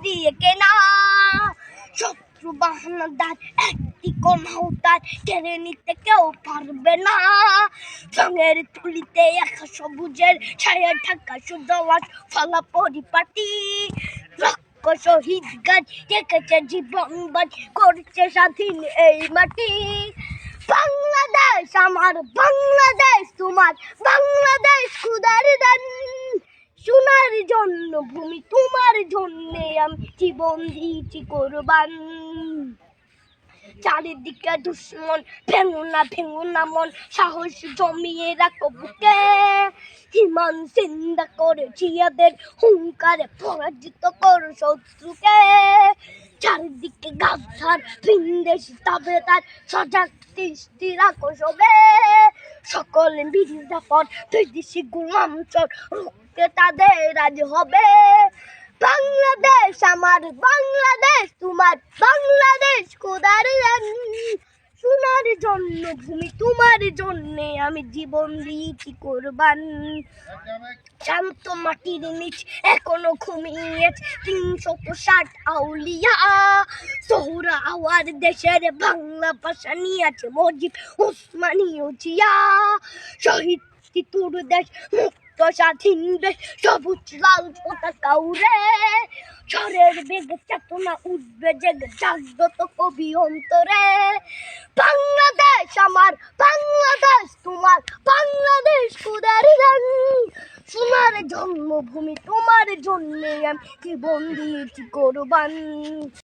দিয়ে কেনা। শত্রু বাহানাদার একটি কমাউতার কেড়ে নিতে কেউ পারবে না। রঙের তুলিতে একা সবুজের ছায়া ঢাকা সুজলাস ফলা পরিপাটি। শহীদ গাছ রেখেছে জীবন বাজ করছে স্বাধীন এই মাটি। বাংলাদেশ আমার, বাংলাদেশ তোমার, বাংলাদেশ খুদার দান। সোনার জন্য ভূমি তোমার জন্যে আমি জীবন দিয়েছি কোরবান। চারিদিকে দুশ্মন, ভেঙো না মন, সাহস জমিয়ে রাখো বুকে। হিমান চিন্তা করে জিয়াদের হুঙ্কারে পরাজিত করো শত্রুকে। চারিদিকে গাছার ভিনদেশি তাবেদার সজাগ দৃষ্টি রাখো সবে। সকলে মির্জাফর বিদেশি গোলাম চোর রুখতে তাদের আজ হবে। বাংলাদেশ আমার, বাংলাদেশ তোমার, বাংলাদেশ খোদার দান। সোনার জন্য ভূমি তোমার জন্যে আমি জীবন দিয়েছি কোরবান। শান্ত মাটির নিচ এখনো ঘুমিয়েছে ৩৬০ আউলিয়া। সোহরা আওয়ার দেশের বাংলা ভাষা নিয়েছে মজিদ উসমানীয় জিয়া। শহীদ তিতুর দেশ মুক্ত স্বাধীন দেশ, সবুজ লাল পতাকা উড়ে। ঝড়ের বেগে চেতনা উঠবে জেগে জাগ্রত কবি অন্তরে। বাংলাদেশ আমার, বাংলাদেশ তোমার, বাংলাদেশ খোদার দান। সোনার জন্মভূমি তোমার জন্যে আমি জীবন দিয়েছি কোরবান।